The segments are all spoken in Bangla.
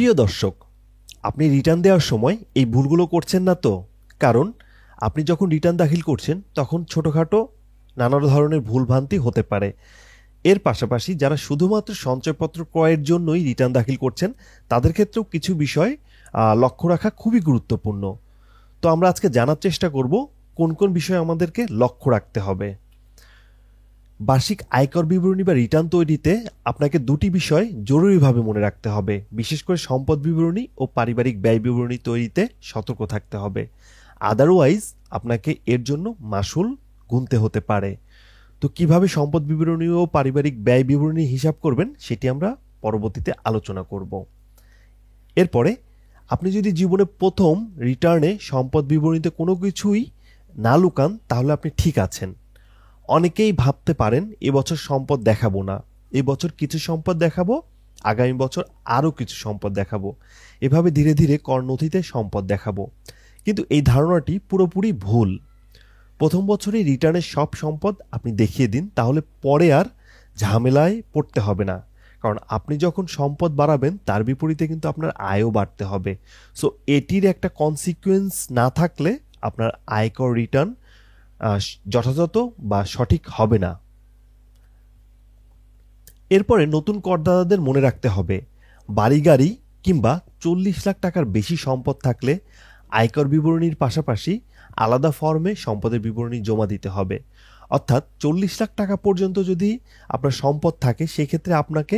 প্রিয় দর্শক, আপনি রিটার্ন দেওয়ার সময় এই ভুলগুলো করছেন না তো? কারণ আপনি যখন রিটার্ন দাখিল করছেন তখন ছোটোখাটো নানা ধরনের ভুলভ্রান্তি হতে পারে। এর পাশাপাশি যারা শুধুমাত্র সঞ্চয়পত্র ক্রয়ের জন্যই রিটার্ন দাখিল করছেন তাদের ক্ষেত্রেও কিছু বিষয় লক্ষ্য রাখা খুবই গুরুত্বপূর্ণ। তো আমরা আজকে জানার চেষ্টা করব কোন কোন বিষয় আমাদেরকে লক্ষ্য রাখতে হবে। বার্ষিক আয়কর বিবরণী বা রিটার্ন তৈরিতে আপনাকে দুটি বিষয় জরুরিভাবে মনে রাখতে হবে। বিশেষ করে সম্পদ বিবরণী ও পারিবারিক ব্যয় বিবরণী তৈরিতে সতর্ক থাকতে হবে। আদারওয়াইজ আপনাকে এর জন্য মাশুল গুনতে হতে পারে। তো কিভাবে সম্পদ বিবরণী ও পারিবারিক ব্যয় বিবরণী হিসাব করবেন সেটি আমরা পরবর্তীতে আলোচনা করব। এরপরে আপনি যদি জীবনে প্রথম রিটার্নে সম্পদ বিবরণীতে কোনো কিছুই না লুকান তাহলে আপনি ঠিক আছেন। অনেকেই ভাবতে পারেন এবছর সম্পদ দেখাবো না, এবছর কিছু সম্পদ দেখাবো, আগামী বছর আরও কিছু সম্পদ দেখাবো, এভাবে ধীরে ধীরে কর নথিতে সম্পদ দেখাবো। কিন্তু এই ধারণাটি পুরোপুরি ভুল। প্রথম বছরই রিটার্নের সব সম্পদ আপনি দেখিয়ে দিন, তাহলে পরে আর ঝামেলায় পড়তে হবে না। কারণ আপনি যখন সম্পদ বাড়াবেন তার বিপরীতে কিন্তু আপনার আয়ও বাড়তে হবে। সো এটির একটা কনসিকুয়েন্স না থাকলে আপনার আয়কর রিটার্ন যথাযথ বা সঠিক হবে না। এরপরে নতুন করদাতাদের মনে রাখতে হবে, বাড়ি গাড়ি কিংবা 40 লাখ টাকার বেশি সম্পদ থাকলে আয়কর বিবরণীর পাশাপাশি আলাদা ফর্মে সম্পদের বিবরণী জমা দিতে হবে। অর্থাৎ 40 লাখ টাকা পর্যন্ত যদি আপনার সম্পদ থাকে সেক্ষেত্রে আপনাকে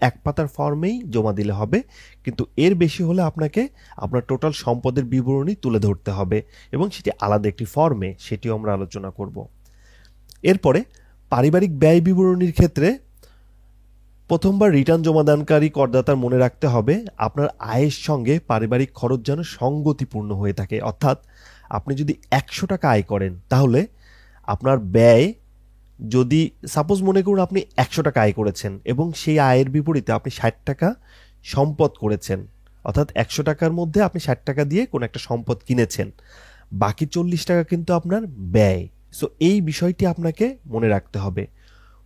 এক পাতার ফর্মেই জমা দিলে হবে, কিন্তু এর বেশি হলে আপনাকে আপনার টোটাল সম্পদের বিবরণী তুলে ধরতে হবে এবং সেটি আলাদা একটি ফর্মে, সেটিও আমরা আলোচনা করব। এরপরে পারিবারিক ব্যয় বিবরণীর ক্ষেত্রে প্রথমবার রিটার্ন জমাদানকারী করদাতার মনে রাখতে হবে আপনার আয়ের সঙ্গে পারিবারিক খরচ যেন সঙ্গতিপূর্ণ হয়ে থাকে। অর্থাৎ আপনি যদি 100 টাকা আয় করেন তাহলে আপনার ব্যয়, যদি সাপোজ মনে করুন আপনি 100 টাকা আয় করেছেন এবং সেই আয়ের বিপরীতে আপনি 60 টাকা সম্পদ করেছেন, অর্থাৎ 100 টাকার মধ্যে আপনি 60 টাকা দিয়ে কোনো একটা সম্পদ কিনেছেন, বাকি 40 টাকা কিন্তু আপনার ব্যয়। সো এই বিষয়টি আপনাকে মনে রাখতে হবে।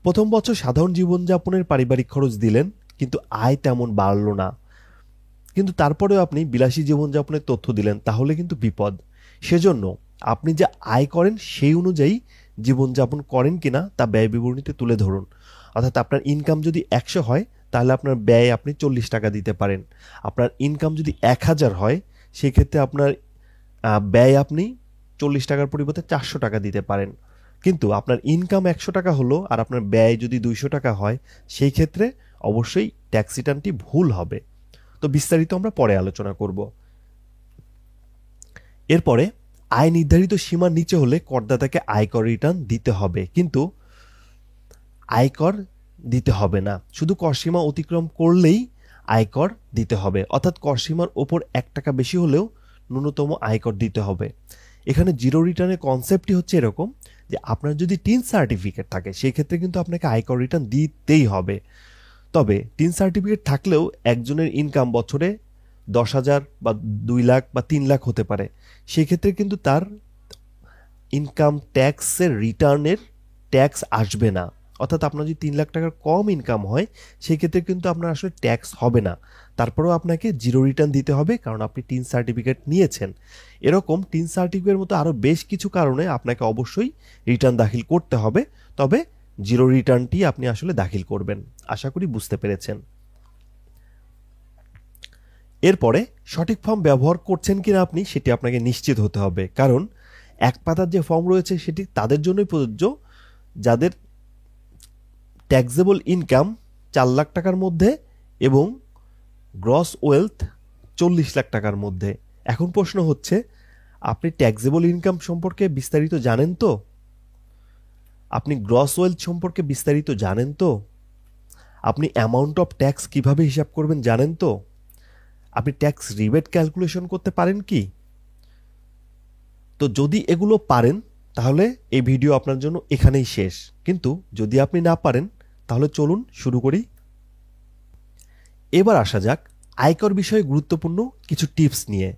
প্রথম বছর সাধারণ জীবনযাপনের পারিবারিক খরচ দিলেন কিন্তু আয় তেমন বাড়ল না, কিন্তু তারপরেও আপনি বিলাসী জীবনযাপনের তথ্য দিলেন, তাহলে কিন্তু বিপদ। সেজন্য আপনি যে আয় করেন সেই অনুযায়ী জীবনযাপন করেন কিনা তা ব্যয় বিবরণীতে তুলে ধরুন। অর্থাৎ আপনার ইনকাম যদি 100 হয় তাহলে আপনার ব্যয় আপনি 40 টাকা দিতে পারেন। আপনার ইনকাম যদি 1000 হয় সেক্ষেত্রে আপনার ব্যয় আপনি 40 টাকার পরিবর্তে 400 টাকা দিতে পারেন। কিন্তু আপনার ইনকাম 100 টাকা হলো আর আপনার ব্যয় যদি 200 টাকা হয় সেই ক্ষেত্রে অবশ্যই ট্যাক্স রিটার্নটি ভুল হবে। তো বিস্তারিত আমরা পরে আলোচনা করব। এরপরে আয় নির্ধারিত সীমার নিচে হলে করদাতাকে আয়কর রিটার্ন দিতে হবে, কিন্তু আয়কর দিতে হবে না, শুধু করসীমা অতিক্রম করলেই আয়কর দিতে হবে। অর্থাৎ করসীমার ওপর 1 টাকা বেশি হলেও ন্যূনতম আয়কর দিতে হবে। এখানে জিরো রিটার্নের কনসেপ্টটি হচ্ছে এরকম যে আপনার যদি টিন সার্টিফিকেট থাকে সেই ক্ষেত্রে কিন্তু আপনাকে আয়কর রিটার্ন দিতেই হবে। তবে টিন সার্টিফিকেট থাকলেও একজনের ইনকাম বছরে 10,000 বা 2 লাখ বা 3 লাখ হতে পারে, সেক্ষেত্রে কিন্তু তার ইনকাম ট্যাক্সের রিটার্নের ট্যাক্স আসবে না। অর্থাৎ আপনার যদি 3 লাখ টাকার কম ইনকাম হয় সেক্ষেত্রে কিন্তু আপনার আসলে ট্যাক্স হবে না, তারপরেও আপনাকে জিরো রিটার্ন দিতে হবে কারণ আপনি টিন সার্টিফিকেট নিয়েছেন। এরকম টিন সার্টিফিকেটের মতো আরও বেশ কিছু কারণে আপনাকে অবশ্যই রিটার্ন দাখিল করতে হবে, তবে জিরো রিটার্নটি আপনি আসলে দাখিল করবেন। আশা করি বুঝতে পেরেছেন। এরপরে সঠিক ফর্ম ব্যবহার করছেন কিনা আপনি সেটি আপনাকে নিশ্চিত হতে হবে, কারণ এক পাতার যে ফর্ম রয়েছে সেটি তাদের জন্যই প্রযোজ্য যাদের ট্যাক্সেবল ইনকাম 4 লাখ টাকার মধ্যে এবং গ্রস ওয়েলথ 40 লাখ টাকার মধ্যে। এখন প্রশ্ন হচ্ছে, আপনি ট্যাক্সেবল ইনকাম সম্পর্কে বিস্তারিত জানেন তো? আপনি গ্রস ওয়েলথ সম্পর্কে বিস্তারিত জানেন তো? আপনি অ্যামাউন্ট অফ ট্যাক্স কিভাবে হিসাব করবেন জানেন তো? আপনি ট্যাক্স রিবেট ক্যালকুলেশন করতে পারেন কি? তো যদি এগুলো পারেন তাহলে এই ভিডিও আপনার জন্য এখানেই শেষ, কিন্তু যদি আপনি না পারেন তাহলে চলুন শুরু করি। এবার আসা যাক আয়কর বিষয়ে গুরুত্বপূর্ণ কিছু টিপস নিয়ে।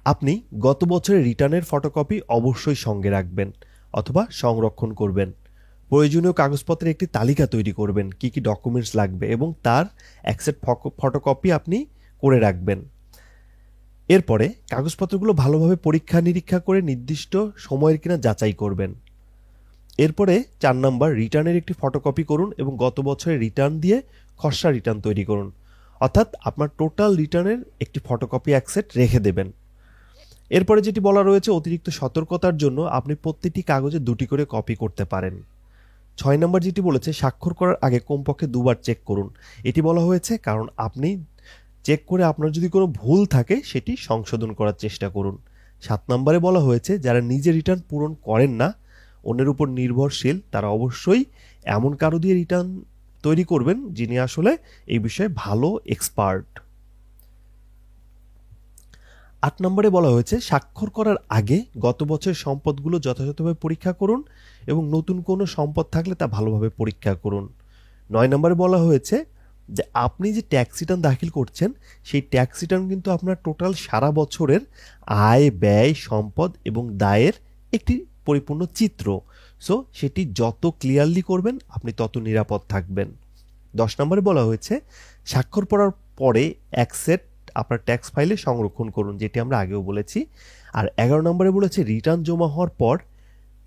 আপনি গত বছরের রিটার্নের ফটোকপি অবশ্যই সঙ্গে রাখবেন অথবা সংরক্ষণ করবেন। প্রয়োজনীয় কাগজপত্রের একটি তালিকা তৈরি করবেন, কি কি ডকুমেন্টস লাগবে এবং তার একসেট ফটোকপি আপনি করে রাখবেন। এরপরে কাগজপত্রগুলো ভালোভাবে পরীক্ষা নিরীক্ষা করে নির্দিষ্ট সময়ের কিনা যাচাই করবেন। এরপরে 4 নাম্বার, রিটার্নের একটি ফটোকপি করুন এবং গত বছরের রিটার্ন দিয়ে খসড়া রিটার্ন তৈরি করুন। অর্থাৎ আপনার টোটাল রিটার্নের একটি ফটোকপি এক সেট রেখে দেবেন। এরপরে যেটি বলা রয়েছে, অতিরিক্ত সতর্কতার জন্য আপনি প্রতিটি কাগজে 2টি করে কপি করতে পারেন। 6 নম্বর যেটি বলেছে, স্বাক্ষর করার আগে কমপক্ষে 2বার চেক করুন। এটি বলা হয়েছে কারণ আপনি চেক করে আপনার যদি কোনো ভুল থাকে সেটি সংশোধন করার চেষ্টা করুন। 7 নম্বরে বলা হয়েছে, যারা নিজে রিটার্ন পূরণ করেন না, অন্যের উপর নির্ভরশীল, তারা অবশ্যই এমন কারো দিয়ে রিটার্ন তৈরি করবেন যিনি আসলে এই বিষয়ে ভালো এক্সপার্ট। 8 নম্বরে বলা হয়েছে, স্বাক্ষর করার আগে গত বছরের সম্পদগুলো যথাযথভাবে পরীক্ষা করুন এবং নতুন কোনো সম্পদ থাকলে তা ভালোভাবে পরীক্ষা করুন। 9 নম্বরে বলা হয়েছে যে আপনি যে ট্যাক্স রিটার্ন দাখিল করছেন সেই ট্যাক্স রিটার্ন কিন্তু আপনার টোটাল সারা বছরের আয়, ব্যয়, সম্পদ এবং দায়ের একটি পরিপূর্ণ চিত্র। সো সেটি যত ক্লিয়ারলি করবেন আপনি তত নিরাপদ থাকবেন। 10 নম্বরে বলা হয়েছে, স্বাক্ষর করার পরে এক সেট আপনার ট্যাক্স ফাইলে সংরক্ষণ করুন, যেটি আমরা আগেও বলেছি। আর 11 নম্বরে বলেছে, রিটার্ন জমা হওয়ার পর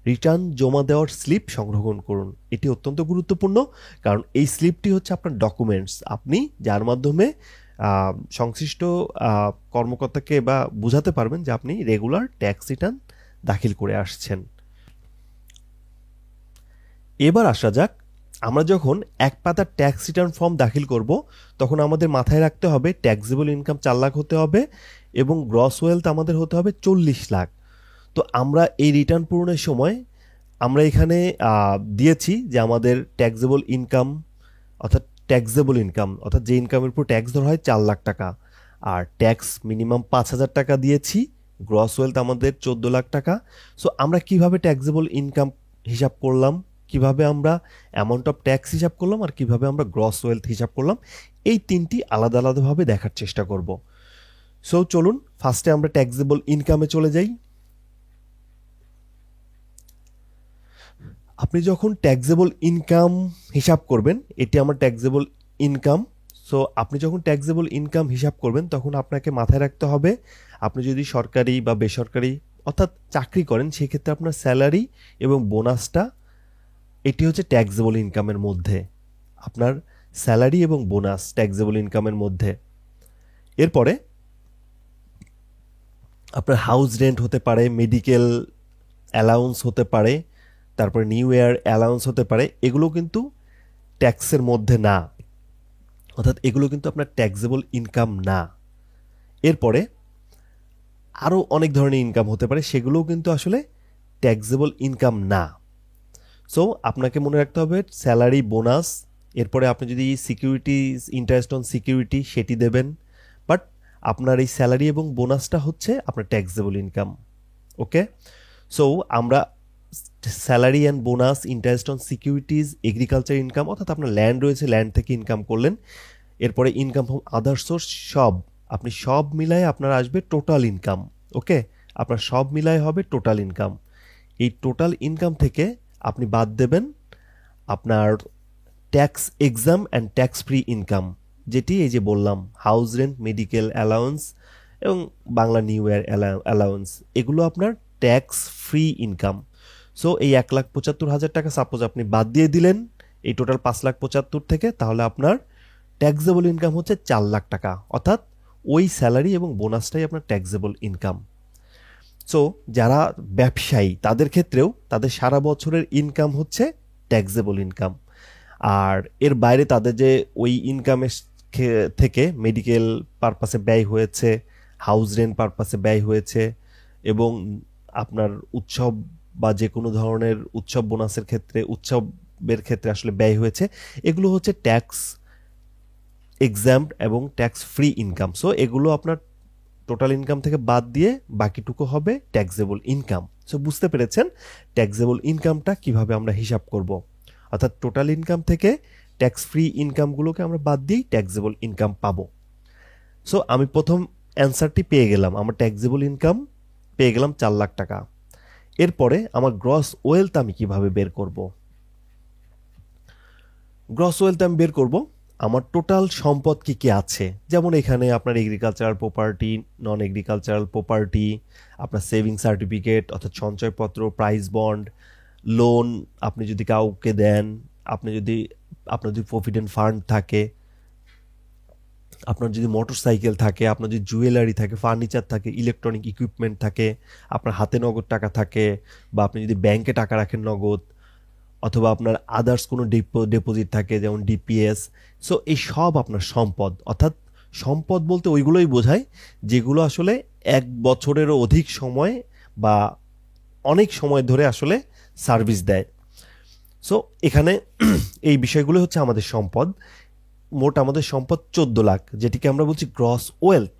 রিটার্ন জমা দেওয়ার স্লিপ সংরক্ষণ করুন। এটি অত্যন্ত গুরুত্বপূর্ণ, কারণ এই স্লিপটি হচ্ছে আপনার ডকুমেন্টস, আপনি যার মাধ্যমে সংশ্লিষ্ট কর্মকর্তাকে বা বোঝাতে পারবেন যে আপনি রেগুলার ট্যাক্স রিটার্ন দাখিল করে আসছেন। এবার আসা যাক, আমরা যখন এক পাতার ট্যাক্স রিটার্ন ফর্ম দাখিল করব তখন আমাদের মাথায় রাখতে হবে ট্যাক্সেবল ইনকাম 4 লাখ হতে হবে এবং গ্রস ওয়েলথ আমাদের হতে হবে 40 লাখ। তো আমরা এই রিটার্ন পূরণের সময় আমরা এখানে দিয়েছি যে আমাদের ট্যাক্সেবল ইনকাম অর্থাৎ যে ইনকামের উপর ট্যাক্স ধরা হয় 4 লাখ টাকা, আর ট্যাক্স মিনিমাম 5,000 টাকা দিয়েছি, গ্রস ওয়েলথ আমাদের 14 লাখ টাকা। সো আমরা কিভাবে ট্যাক্সেবল ইনকাম হিসাব করলাম, কিভাবে আমরা অ্যামাউন্ট অফ ট্যাক্স হিসাব করলাম, আর কিভাবে আমরা গ্রস ওয়েলথ হিসাব করলাম, এই তিনটি আলাদা আলাদাভাবে দেখার চেষ্টা করব। সো চলুন ফার্স্টে আমরা ট্যাক্সেবল ইনকামে চলে যাই। আপনি যখন ট্যাক্সেবল ইনকাম হিসাব করবেন, এটি আমার ট্যাক্সেবল ইনকাম। সো আপনি যখন ট্যাক্সেবল ইনকাম হিসাব করবেন তখন আপনাকে মাথায় রাখতে হবে, আপনি যদি সরকারি বা বেসরকারি অর্থাৎ চাকরি করেন সেক্ষেত্রে আপনার স্যালারি এবং বোনাসটা এটি হচ্ছে ট্যাক্সেবল ইনকামের মধ্যে, আপনার স্যালারি এবং বোনাস ট্যাক্সেবল ইনকামের মধ্যে। এরপরে আপনার হাউস রেন্ট হতে পারে, মেডিকেল অ্যালাউন্স হতে পারে, তারপরে নিউ ইয়ার অ্যালাউন্স হতে পারে, এগুলো কিন্তু ট্যাক্সের মধ্যে না, অর্থাৎ এগুলো কিন্তু আপনার ট্যাক্সেবল ইনকাম না। এরপরে আরও অনেক ধরনের ইনকাম হতে পারে, সেগুলোও কিন্তু আসলে ট্যাক্সেবল ইনকাম না। সো আপনাকে মনে রাখতে হবে স্যালারি, বোনাস, এরপরে আপনি যদি সিকিউরিটিজ, ইন্টারেস্ট অন সিকিউরিটি সেটি দেবেন, বাট আপনার এই স্যালারি এবং বোনাসটা হচ্ছে আপনার ট্যাক্সেবল ইনকাম। ওকে, সো আমরা salary and bonus, interest on securities, agriculture income অর্থাৎ আপনার ল্যান্ড রয়েছে, ল্যান্ড থেকে ইনকাম করলেন, এরপরে ইনকাম ফ্রম আদার সোর্স, আপনি সব মিলায় আপনার আসবে টোটাল ইনকাম। ওকে, আপনার সব মিলায় হবে টোটাল ইনকাম। এই টোটাল ইনকাম থেকে আপনি বাদ দেবেন আপনার tax exam and tax free income, যেটি এই যে বললাম হাউস রেন্ট, মেডিকেল অ্যালাউন্স এবং বাংলা নিউ ইয়ার অ্যালাউন্স, এগুলো আপনার ট্যাক্স ফ্রি ইনকাম। সো এই 1,75,000 টাকা সাপোজ আপনি বাদ দিয়ে দিলেন এই টোটাল 5,75,000 থেকে, তাহলে আপনার ট্যাক্সেবল ইনকাম হচ্ছে 4 লাখ টাকা, অর্থাৎ ওই স্যালারি এবং বোনাসটাই আপনার ট্যাক্সেবল ইনকাম। সো যারা ব্যবসায়ী তাদের ক্ষেত্রেও তাদের সারা বছরের ইনকাম হচ্ছে ট্যাক্সেবল ইনকাম, আর এর বাইরে তাদের যে ওই ইনকামের থেকে মেডিকেল পারপাসে ব্যয় হয়েছে, হাউস রেন্ট পারপাসে ব্যয় হয়েছে এবং আপনার উৎসব বা যে কোনো ধরনের উৎসব বোনাসের ক্ষেত্রে, উৎসবের ক্ষেত্রে আসলে ব্যয় হয়েছে, এগুলো হচ্ছে ট্যাক্স এক্সাম্পড এবং ট্যাক্স ফ্রি ইনকাম। সো এগুলো আপনার টোটাল ইনকাম থেকে বাদ দিয়ে বাকিটুকু হবে ট্যাক্সেবল ইনকাম। সো বুঝতে পেরেছেন ট্যাক্সেবল ইনকামটা কিভাবে আমরা হিসাব করব, অর্থাৎ টোটাল ইনকাম থেকে ট্যাক্স ফ্রি ইনকামগুলোকে আমরা বাদ দিয়েই ট্যাক্সেবল ইনকাম পাবো। সো আমি প্রথম অ্যান্সারটি পেয়ে গেলাম, আমার ট্যাক্সেবল ইনকাম পেয়ে গেলাম 4 লাখ টাকা। এরপরে আমার গ্রস ওয়েলথ আমি কিভাবে বের করব? গ্রস ওয়েলথ আমি বের করব, আমার টোটাল সম্পদ কি কি আছে, যেমন এখানে আপনার এগ্রিকালচারাল প্রপার্টি, নন এগ্রিকালচারাল প্রপার্টি, আপনার সেভিং সার্টিফিকেট অর্থাৎ সঞ্চয়পত্র, প্রাইস বন্ড, লোন আপনি যদি কাউকে দেন, আপনার যদি প্রভিডেন্ট ফান্ড থাকে, আপনার যদি মোটরসাইকেল থাকে, আপনার যদি জুয়েলারি থাকে, ফার্নিচার থাকে, ইলেকট্রনিক ইকুইপমেন্ট থাকে, আপনার হাতে নগদ টাকা থাকে, বা আপনি যদি ব্যাংকে টাকা রাখেন নগদ, অথবা আপনার আদার্স কোনো ডিপোজিট থাকে যেমন ডিপিএস। সো এই সব আপনার সম্পদ, অর্থাৎ সম্পদ বলতে ওইগুলোই বোঝায় যেগুলো আসলে 1 বছরেরও অধিক সময় বা অনেক সময় ধরে আসলে সার্ভিস দেয়। সো এখানে এই বিষয়গুলো হচ্ছে আমাদের সম্পদ। মোট আমাদের সম্পদ 14 লাখ, যেটিকে আমরা বলছি গ্রস ওয়েলথ।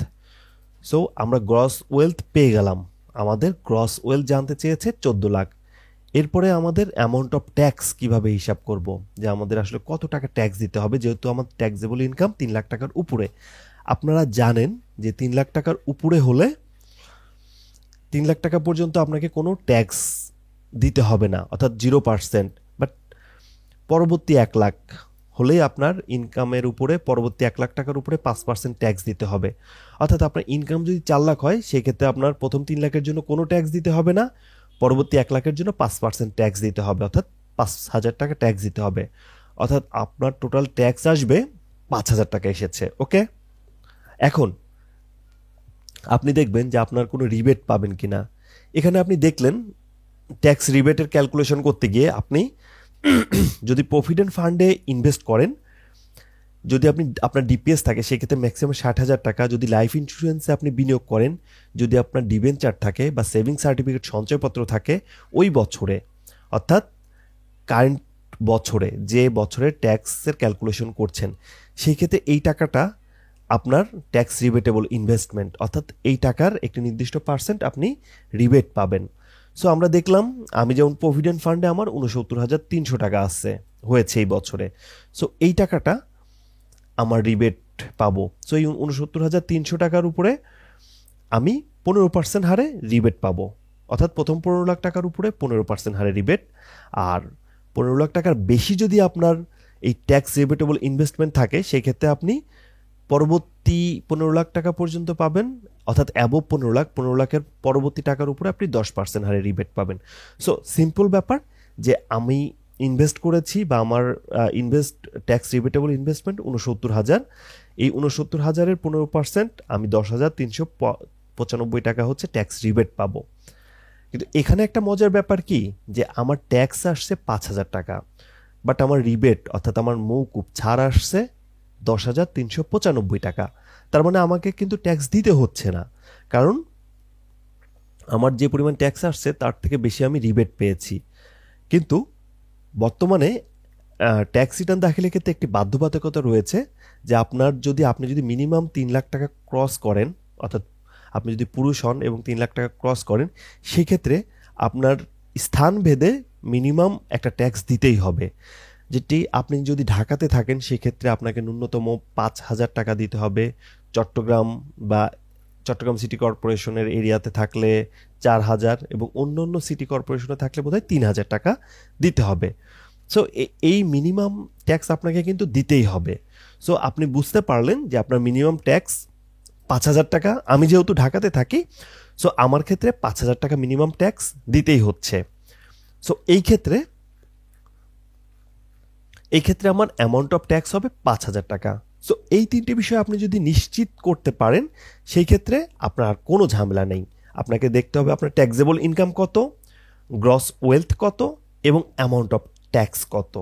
সো আমরা গ্রস ওয়েলথ পেয়ে গেলাম, আমাদের গ্রস ওয়েলথ জানতে চেয়েছে 14 লাখ। এরপরে আমাদের অ্যামাউন্ট অফ ট্যাক্স কিভাবে হিসাব করব, যে আমাদের আসলে কত টাকা ট্যাক্স দিতে হবে, যেহেতু আমার ট্যাক্সেবল ইনকাম 3 লাখ টাকার উপরে। আপনারা জানেন যে 3 লাখ টাকার উপরে হলে 3 লাখ টাকা পর্যন্ত আপনাকে কোনো ট্যাক্স দিতে হবে না, অর্থাৎ 0%। বাট পরবর্তী 1 লাখ হলেই আপনার ইনকামের উপরে পরবর্তী 1 লাখ টাকার উপরে 5% ট্যাক্স দিতে হবে। অর্থাৎ আপনার ইনকাম যদি 4 লাখ হয়, সেক্ষেত্রে আপনার প্রথম 3 লাখের জন্য কোনো ট্যাক্স দিতে হবে না, পরবর্তী 1 লাখের জন্য 5% ট্যাক্স দিতে হবে, অর্থাৎ 5,000 টাকা ট্যাক্স দিতে হবে। অর্থাৎ আপনার টোটাল ট্যাক্স আসবে 5,000 টাকা এসেছে। ওকে, এখন আপনি দেখবেন যে আপনার কোনো রিবেট পাবেন কিনা। এখানে আপনি দেখলেন ট্যাক্স রিবেটের ক্যালকুলেশন করতে গিয়ে আপনি যদি প্রভিডেন্ট ফান্ডে ইনভেস্ট করেন, যদি আপনার ডিপিএস থাকে সেক্ষেত্রে ম্যাক্সিমাম 60,000 টাকা, যদি লাইফ ইন্স্যুরেন্সে আপনি বিনিয়োগ করেন, যদি আপনার ডিবেঞ্চার থাকে বা সেভিং সার্টিফিকেট সঞ্চয়পত্র থাকে ওই বছরে, অর্থাৎ কারেন্ট বছরে, যে বছরে ট্যাক্সের ক্যালকুলেশন করছেন, সেই ক্ষেত্রে এই টাকাটা আপনার ট্যাক্স রিবেটেবল ইনভেস্টমেন্ট, অর্থাৎ এই টাকার একটি নির্দিষ্ট পার্সেন্ট আপনি রিবেট পাবেন। সো আমরা দেখলাম আমি যেমন প্রভিডেন্ট ফান্ডে আমার 69,300 টাকা আসছে হয়েছে এই বছরে। সো এই টাকাটা আমার রিবেট পাবো। সো এই 69,300 টাকার উপরে আমি 15% হারে রিবেট পাবো, অর্থাৎ প্রথম 15 লাখ টাকার উপরে 15% হারে রিবেট। আর 15 লাখ টাকার বেশি যদি আপনার এই ট্যাক্স রিবেটেবল ইনভেস্টমেন্ট থাকে, সেক্ষেত্রে আপনি পরবর্তী 15 লাখ টাকা পর্যন্ত পাবেন, অর্থাৎ অ্যাবভ 15 লাখের পরবর্তী টাকার উপরে আপনি 10% হারে রিবেট পাবেন। সো সিম্পল ব্যাপার যে আমি ইনভেস্ট করেছি বা আমার ট্যাক্স রিবেটেবল ইনভেস্টমেন্ট 69,000, এই 69,000-এর 15% আমি 10,395 টাকা হচ্ছে ট্যাক্স রিবেট পাবো। কিন্তু এখানে একটা মজার ব্যাপার কি, যে আমার ট্যাক্স আসছে 5,000 টাকা, বাট আমার রিবেট অর্থাৎ আমার মৌকুব ছাড় আসছে 10,395 টাকা। তার মানে আমাকে কিন্তু ট্যাক্স দিতে হচ্ছে না, কারণ আমার যে পরিমাণ ট্যাক্স আসছে তার থেকে বেশি আমি রিবেট পেয়েছি। কিন্তু বর্তমানে ট্যাক্স রিটার্ন দাখিলের ক্ষেত্রে একটি বাধ্যবাধকতা রয়েছে, যে আপনি যদি মিনিমাম 3 লাখ টাকা ক্রস করেন, অর্থাৎ আপনি যদি পুরুষ হন এবং 3 লাখ টাকা ক্রস করেন, সেক্ষেত্রে আপনার স্থান ভেদে মিনিমাম একটা ট্যাক্স দিতেই হবে। যেটি আপনি যদি ঢাকাতে থাকেন সেক্ষেত্রে আপনাকে ন্যূনতম 5,000 টাকা দিতে হবে, চট্টগ্রাম সিটি কর্পোরেশনের এরিয়াতে থাকলে 4,000, এবং অন্য সিটি কর্পোরেশনে থাকলে বোধহয় 3,000 টাকা দিতে হবে। সো এই মিনিমাম ট্যাক্স আপনাকে কিন্তু দিতেই হবে। সো আপনি বুঝতে পারলেন যে আপনার মিনিমাম ট্যাক্স 5,000 টাকা। আমি যেহেতু ঢাকাতে থাকি, সো আমার ক্ষেত্রে 5,000 টাকা মিনিমাম ট্যাক্স দিতেই হচ্ছে। সো এই ক্ষেত্রে আমার অ্যামাউন্ট অফ ট্যাক্স হবে 5,000 টাকা। সো এই 3টি বিষয় আপনি যদি নিশ্চিত করতে পারেন, সেই ক্ষেত্রে আপনার আর কোনো ঝামেলা নেই। আপনাকে দেখতে হবে আপনার ট্যাক্সেবল ইনকাম কত, গ্রস ওয়েলথ কত, এবং অ্যামাউন্ট অফ ট্যাক্স কত।